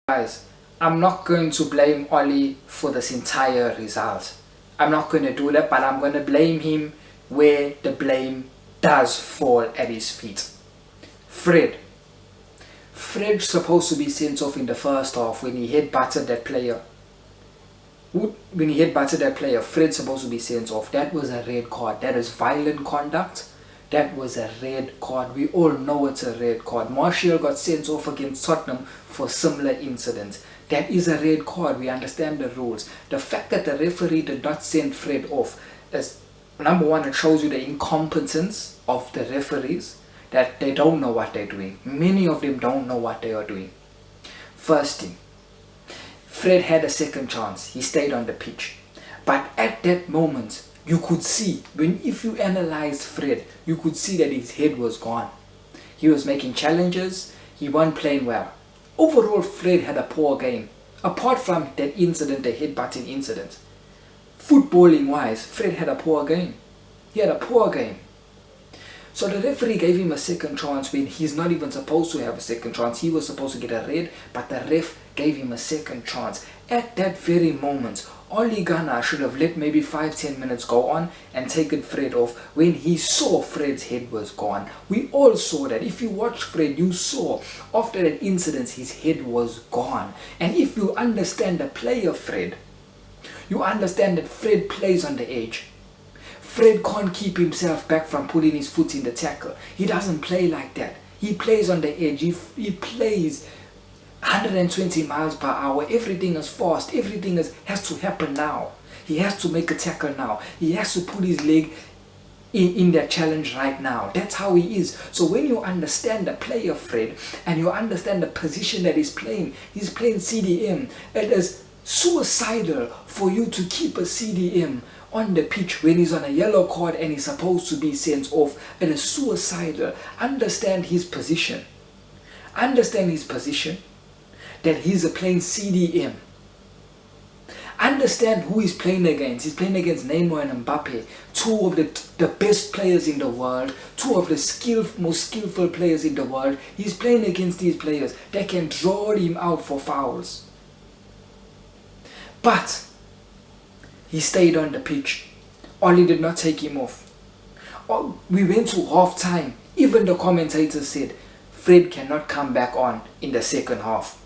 Guys, I'm not going to blame Oli for this entire result. I'm not going to do that, but I'm going to blame him where the blame does fall at his feet. Fred's supposed to be sent off in the first half when he headbutted that player. Fred's supposed to be sent off. That was a red card. That is violent conduct. That was a red card. We all know it's a red card. Martial got sent off against Tottenham for similar incidents. That is a red card. We understand the rules. The fact that the referee did not send Fred off is, number one, it shows you the incompetence of the referees, that they don't know what they're doing. Many of them don't know what they are doing. First thing, Fred had a second chance. He stayed on the pitch. But at that moment, you could see, if you analyzed Fred, you could see that his head was gone. He was making challenges. He wasn't playing well. Overall, Fred had a poor game. Apart from that incident, the headbutting incident. Footballing wise, Fred had a poor game. He had a poor game. So the referee gave him a second chance when he's not even supposed to have a second chance. He was supposed to get a red, but the ref gave him a second chance. At that very moment, Ole Gunnar should have let maybe 5-10 minutes go on and taken Fred off when he saw Fred's head was gone. We all saw that. If you watch Fred, you saw after that incident his head was gone. And if you understand the player Fred, you understand that Fred plays on the edge. Fred can't keep himself back from putting his foot in the tackle. He doesn't play like that. He plays on the edge. He plays 120 miles per hour. Everything is fast. Everything has to happen now. He has to make a tackle now. He has to put his leg in that challenge right now. That's how he is. So when you understand the player Fred and you understand the position that he's playing CDM. It is suicidal for you to keep a CDM on the pitch when he's on a yellow card and he's supposed to be sent off. It is suicidal. Understand his position. Understand his position. That he's playing CDM. Understand who he's playing against. He's playing against Neymar and Mbappe, two of the best players in the world, two of the most skillful players in the world. He's playing against these players that can draw him out for fouls. But he stayed on the pitch. Oli did not take him off. We went to half time. Even the commentators said Fred cannot come back on in the second half.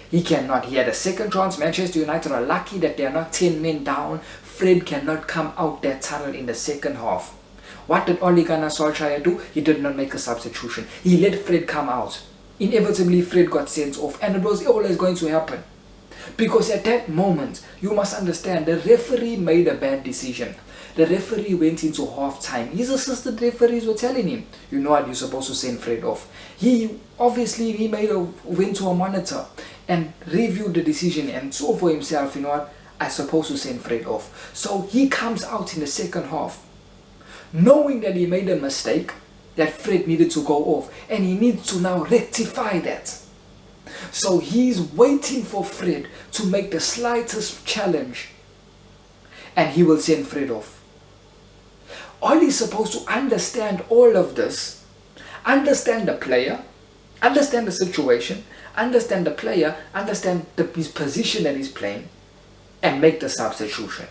He cannot. He had a second chance. Manchester United are lucky that they are not 10 men down. Fred cannot come out that tunnel in the second half. What did Ole Gunnar Solskjaer do? He did not make a substitution. He let Fred come out. Inevitably, Fred got sent off. And it was always going to happen. Because at that moment, you must understand, the referee made a bad decision. The referee went into half time. His assistant referees were telling him, you know what, you're supposed to send Fred off. He went to a monitor and reviewed the decision and saw for himself, you know what, I'm supposed to send Fred off. So he comes out in the second half, knowing that he made a mistake, that Fred needed to go off, and he needs to now rectify that. So he's waiting for Fred to make the slightest challenge, and he will send Fred off. Ollie's supposed to understand all of this, understand the player, understand the situation, understand the player, understand his position that he's playing, and make the substitution.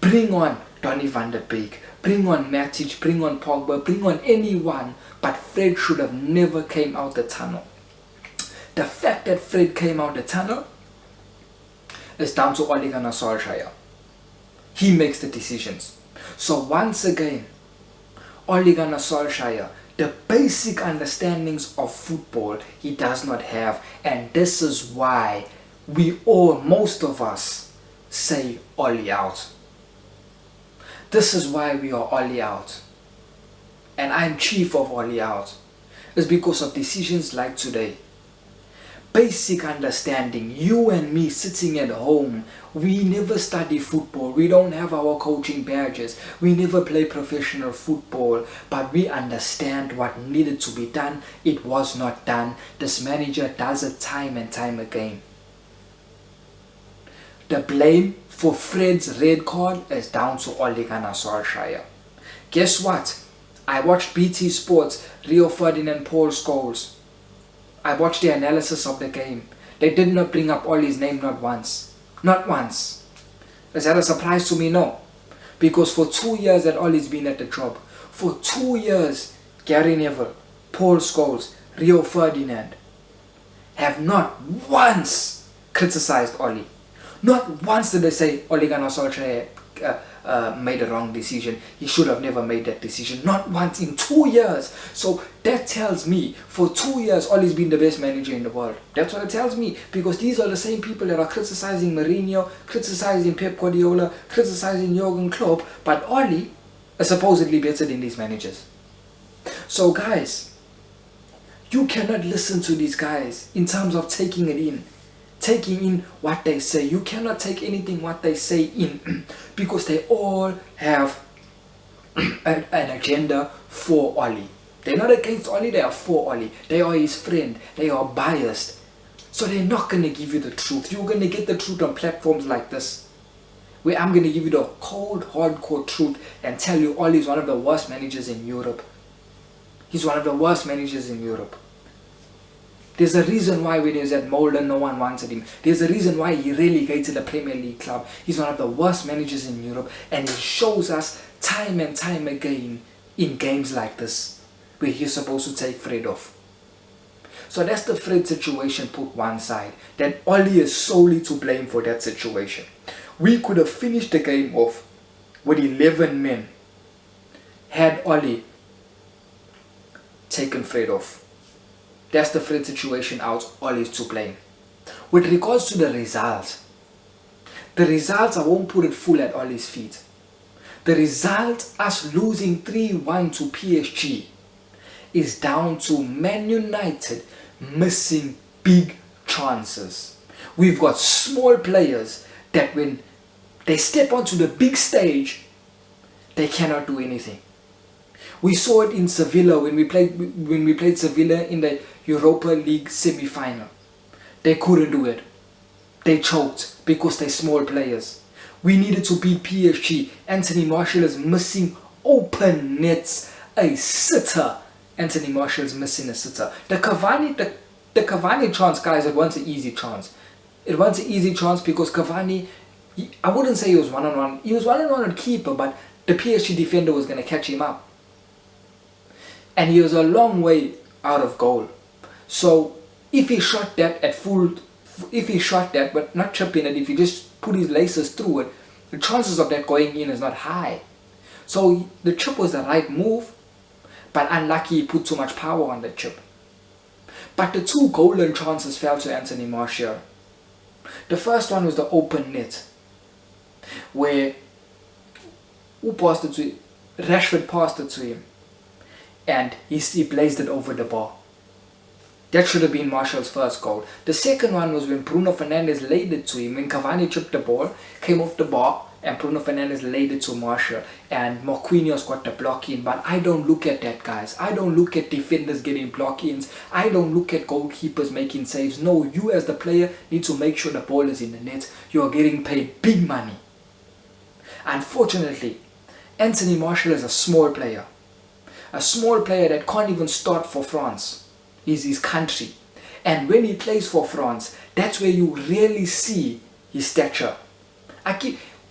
Bring on Donny van der Beek, bring on Matic, bring on Pogba, bring on anyone, but Fred should have never came out the tunnel. The fact that Fred came out the tunnel is down to Ole Gunnar Solskjaer. He makes the decisions. So once again, Ole Gunnar Solskjaer, the basic understandings of football he does not have, and this is why most of us say Ole out. This is why we are Ole out. And I'm chief of Ole out. It's because of decisions like today. Basic understanding. You and me sitting at home, we never study football. We don't have our coaching badges. We never play professional football. But we understand what needed to be done. It was not done. This manager does it time and time again. The blame for Fred's red card is down to Ole Gunnar Solskjaer. Guess what? I watched BT Sports, Rio Ferdinand Paul Scholes. I watched the analysis of the game. They did not bring up Ollie's name, not once. Not once. Is that a surprise to me? No. Because for 2 years that Ollie's been at the job, for 2 years, Gary Neville, Paul Scholes, Rio Ferdinand have not once criticized Ollie. Not once did they say Ole Gunnar Solskjaer made a wrong decision. He should have never made that decision. Not once in 2 years. So that tells me for 2 years Ollie's been the best manager in the world. That's what it tells me, because these are the same people that are criticizing Mourinho, criticizing Pep Guardiola, criticizing Jurgen Klopp, but Ollie is supposedly better than these managers. So guys, you cannot listen to these guys in terms of taking in what they say. You cannot take anything what they say in because they all have an agenda for Ollie. They're not against Ollie, they are for Ollie. They are his friend, they are biased. So they're not going to give you the truth. You're going to get the truth on platforms like this, where I'm going to give you the cold, hardcore truth and tell you Ollie is one of the worst managers in Europe. He's one of the worst managers in Europe. There's a reason why when he was at Molden, no one wanted him. There's a reason why he relegated a Premier League club. He's one of the worst managers in Europe, and he shows us time and time again in games like this, where he's supposed to take Fred off. So that's the Fred situation put one side. That Ollie is solely to blame for that situation. We could have finished the game off with 11 men had Ollie taken Fred off. That's the Fred situation out. Ollie's to blame. With regards to the results, I won't put it full at Ollie's feet. The result, us losing 3-1 to PSG, is down to Man United missing big chances. We've got small players that when they step onto the big stage, they cannot do anything. We saw it in Sevilla when we played Sevilla in the Europa League semi-final. They couldn't do it. They choked because they're small players. We needed to beat PSG. Anthony Martial is missing open nets. A sitter. Anthony Martial is missing a sitter. The Cavani chance, guys, it was an easy chance. It was an easy chance because Cavani, I wouldn't say he was one-on-one. He was one-on-one with keeper, but the PSG defender was going to catch him up. And he was a long way out of goal. So if he shot that but not chipping it, if he just put his laces through it, the chances of that going in is not high. So the chip was the right move, but unlucky he put too much power on the chip. But the two golden chances fell to Anthony Martial. The first one was the open net, where Rashford passed it to him, and he blazed it over the bar. That should have been Martial's first goal. The second one was when Bruno Fernandes laid it to him. When Cavani chipped the ball, came off the bar, and Bruno Fernandes laid it to Martial. And Marquinhos got the block in. But I don't look at that, guys. I don't look at defenders getting block-ins. I don't look at goalkeepers making saves. No, you as the player need to make sure the ball is in the net. You are getting paid big money. Unfortunately, Anthony Martial is a small player. A small player that can't even start for France. Is his country. And when he plays for France, that's where you really see his stature.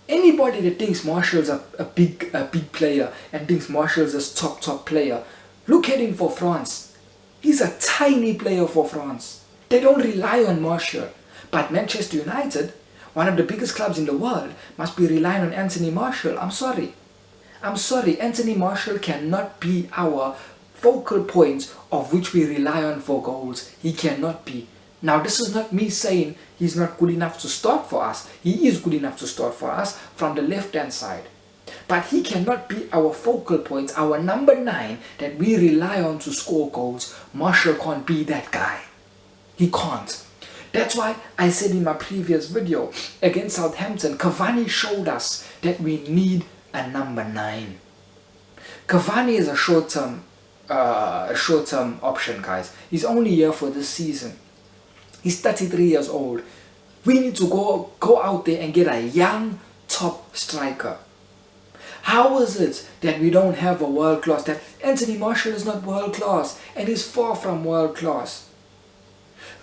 Anybody that thinks Martial's a big player and thinks Martial's a top player, look at him for France. He's a tiny player for France. They don't rely on Martial. But Manchester United, one of the biggest clubs in the world, must be relying on Anthony Martial. I'm sorry. Anthony Martial cannot be our focal point of which we rely on for goals. He cannot be. Now, this is not me saying he's not good enough to start for us. He is good enough to start for us from the left-hand side. But he cannot be our focal point, our number 9 that we rely on to score goals. Martial can't be that guy. He can't. That's why I said in my previous video against Southampton, Cavani showed us that we need a number 9. Cavani is a short-term option, guys. He's only here for this season. He's 33 years old. We need to go out there and get a young top striker. How is it that we don't have a world class? That Anthony Martial is not world class and is far from world class.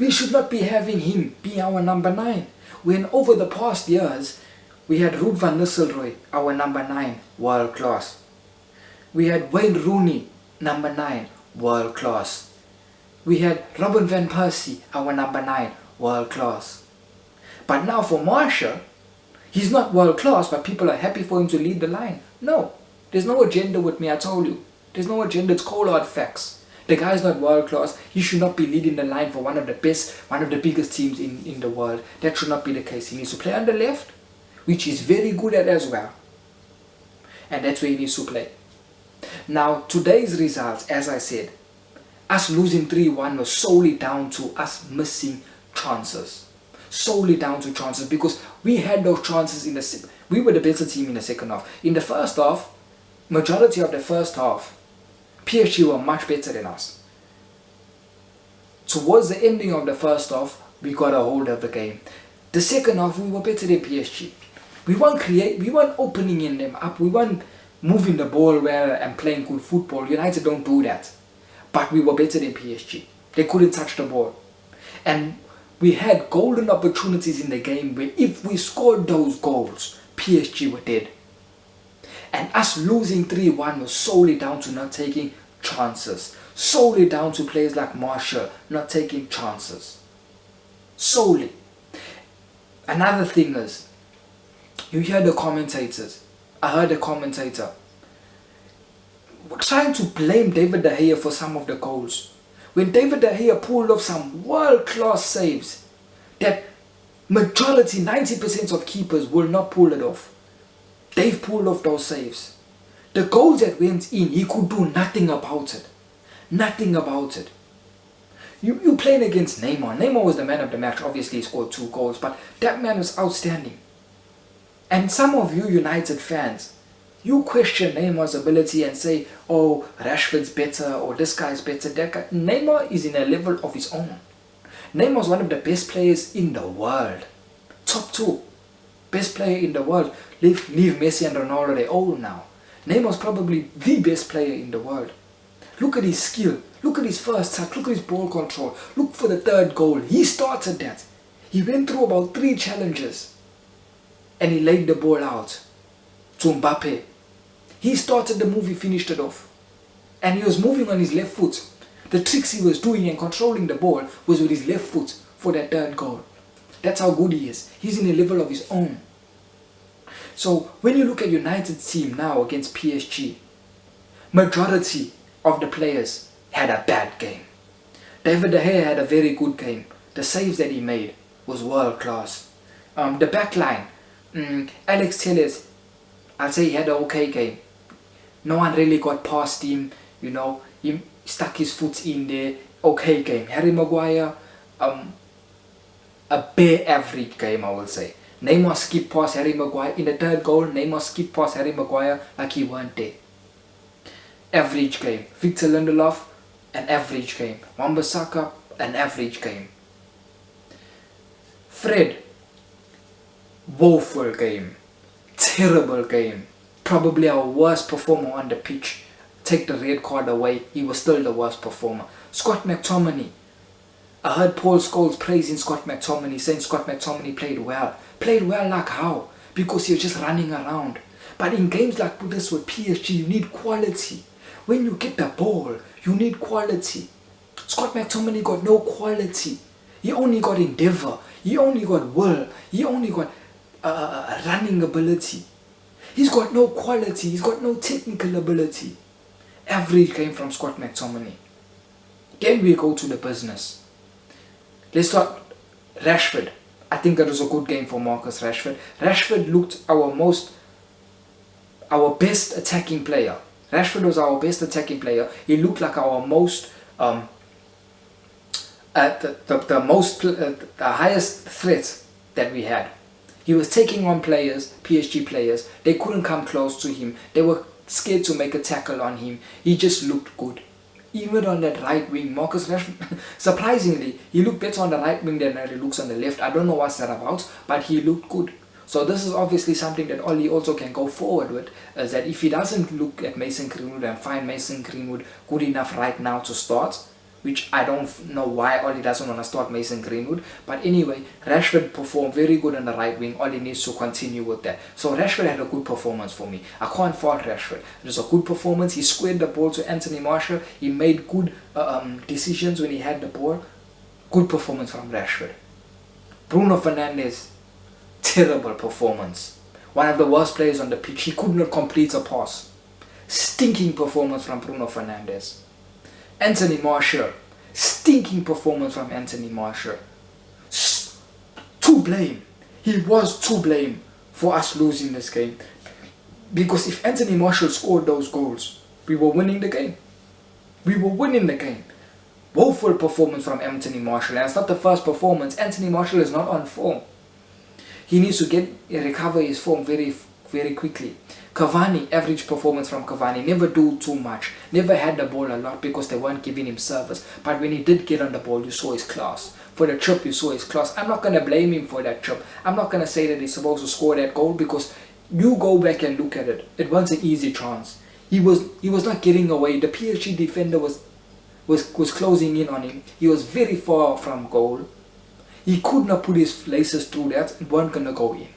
We should not be having him be our number 9. When over the past years, we had Ruud van Nistelrooy, our number 9, world class. We had Wayne Rooney, number 9, world class. We had Robin van Persie, our number 9, world class. But now for Martial, he's not world class, but people are happy for him to lead the line. No, there's no agenda with me, I told you. There's no agenda, it's cold hard facts. The guy's not world class. He should not be leading the line for one of the biggest teams in the world. That should not be the case. He needs to play on the left, which he's very good at as well. And that's where he needs to play. Now, today's results, as I said, us losing 3-1 was solely down to us missing chances. Solely down to chances, because we had those chances we were the better team in the second half. In the first half, majority of the first half, PSG were much better than us. Towards the ending of the first half, we got a hold of the game. The second half, we were better than PSG. We weren't opening in them up, we weren't moving the ball well and playing good football. United don't do that. But we were better than PSG. They couldn't touch the ball. And we had golden opportunities in the game where if we scored those goals, PSG were dead. And us losing 3-1 was solely down to not taking chances. Solely down to players like Martial not taking chances. Solely. Another thing is, you hear the commentators. I heard a commentator trying to blame David De Gea for some of the goals. When David De Gea pulled off some world-class saves that majority, 90% of keepers will not pull it off. They've pulled off those saves. The goals that went in, he could do nothing about it. Nothing about it. You playing against Neymar. Neymar was the man of the match. Obviously, he scored 2 goals, but that man was outstanding. And some of you United fans, you question Neymar's ability and say, oh, Rashford's better, or this guy's better, that guy. Neymar is in a level of his own. Neymar's one of the best players in the world. Top 2. Best player in the world. Leave Messi and Ronaldo, they're old now. Neymar's probably the best player in the world. Look at his skill. Look at his first touch. Look at his ball control. Look for the 3rd goal. He started that. He went through about 3 challenges. And he laid the ball out to Mbappe. He started the move, he finished it off. And he was moving on his left foot. The tricks he was doing and controlling the ball was with his left foot for that 3rd goal. That's how good he is. He's in a level of his own. So when you look at United's team now against PSG, majority of the players had a bad game. David De Gea had a very good game. The saves that he made was world class. The back line, Alex Telles, I'd say he had an okay game. No one really got past him, you know. He stuck his foot in there. Okay game. Harry Maguire, a bare average game, I would say. Neymar skipped past Harry Maguire. In the 3rd goal, Neymar skipped past Harry Maguire like he weren't there. Average game. Victor Lindelof, an average game. Wan-Bissaka, an average game. Fred, woeful game. Terrible game. Probably our worst performer on the pitch. Take the red card away, he was still the worst performer. Scott McTominay. I heard Paul Scholes praising Scott McTominay, saying Scott McTominay played well. Played well like how? Because you're just running around. But in games like this with PSG, you need quality. When you get the ball, you need quality. Scott McTominay got no quality. He only got endeavour. He only got will. He only got running ability. He's got no quality. He's got no technical ability. Average game from Scott McTominay. Then we go to the business. Let's start Rashford. I think that was a good game for Marcus Rashford. Rashford looked our best attacking player. Rashford was our best attacking player. He looked like our most the highest threat that we had. He was taking on players, PSG players. They couldn't come close to him. They were scared to make a tackle on him. He just looked good. Even on that right wing, Marcus Rashford, surprisingly, he looked better on the right wing than he looks on the left. I don't know what's that about, but he looked good. So this is obviously something that Oli also can go forward with, is that if he doesn't look at Mason Greenwood and find Mason Greenwood good enough right now to start, which I don't know why Oli doesn't want to start Mason Greenwood. But anyway, Rashford performed very good on the right wing. Oli needs to continue with that. So Rashford had a good performance for me. I can't fault Rashford. It was a good performance. He squared the ball to Anthony Martial. He made good decisions when he had the ball. Good performance from Rashford. Bruno Fernandes, terrible performance. One of the worst players on the pitch. He could not complete a pass. Stinking performance from Bruno Fernandes. Anthony Martial, stinking performance from Anthony Martial. To blame. He was to blame for us losing this game. Because if Anthony Martial scored those goals, we were winning the game. We were winning the game. Woeful performance from Anthony Martial. And it's not the first performance. Anthony Martial is not on form. He needs to recover his form very, very quickly. Cavani, average performance from Cavani. Never do too much. Never had the ball a lot because they weren't giving him service. But when he did get on the ball, you saw his class. For the chip, you saw his class. I'm not going to blame him for that chip. I'm not going to say that he's supposed to score that goal because you go back and look at it. It wasn't an easy chance. He was not getting away. The PSG defender was closing in on him. He was very far from goal. He could not put his laces through that. It wasn't going to go in.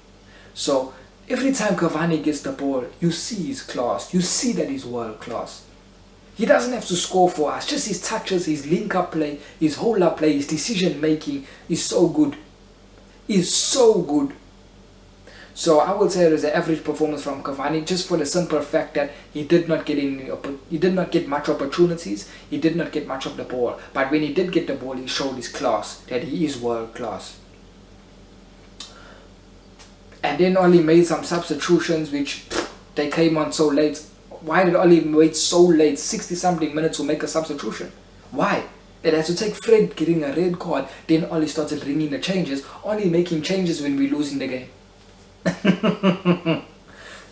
So every time Cavani gets the ball, you see his class. You see that he's world class. He doesn't have to score for us. Just his touches, his link-up play, his hold-up play, his decision-making is so good. Is so good. So I would say it was an average performance from Cavani, just for the simple fact that he did not get much opportunities. He did not get much of the ball. But when he did get the ball, he showed his class, that he is world class. And then Oli made some substitutions which they came on so late. Why did Oli wait so late, 60 something minutes to make a substitution? Why? It has to take Fred getting a red card, then Oli started bringing the changes, only making changes when we're losing the game.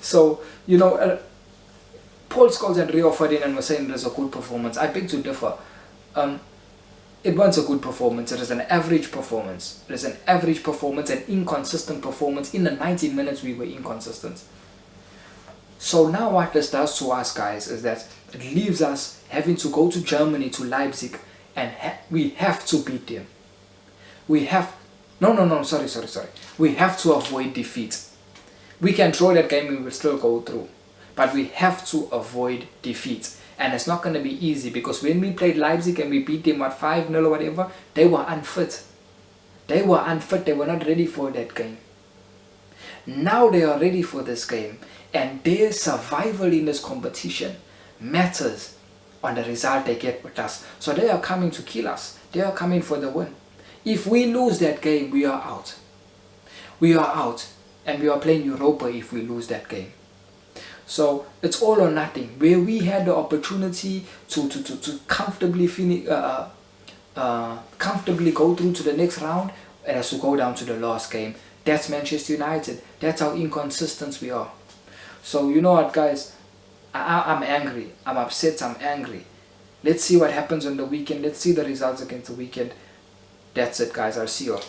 So, you know, Paul Scholes and Rio Ferdinand were saying it was a good performance. I beg to differ. It wasn't a good performance. It is an average performance. It is an average performance, an inconsistent performance. In the 90 minutes, we were inconsistent. So now what this does to us, guys, is that it leaves us having to go to Germany, to Leipzig, and we have to beat them. We have... Sorry. We have to avoid defeat. We can draw that game and we will still go through. But we have to avoid defeat. And it's not going to be easy because when we played Leipzig and we beat them 5-0 or whatever, they were unfit. They were unfit. They were not ready for that game. Now they are ready for this game. And their survival in this competition matters on the result they get with us. So they are coming to kill us. They are coming for the win. If we lose that game, we are out. We are out. And we are playing Europa if we lose that game. So it's all or nothing. Where we had the opportunity to comfortably comfortably go through to the next round, it has to go down to the last game. That's Manchester United. That's how inconsistent we are. So you know what, guys? I'm angry. I'm upset. I'm angry. Let's see what happens on the weekend. Let's see the results against the weekend. That's it, guys. I'll see you.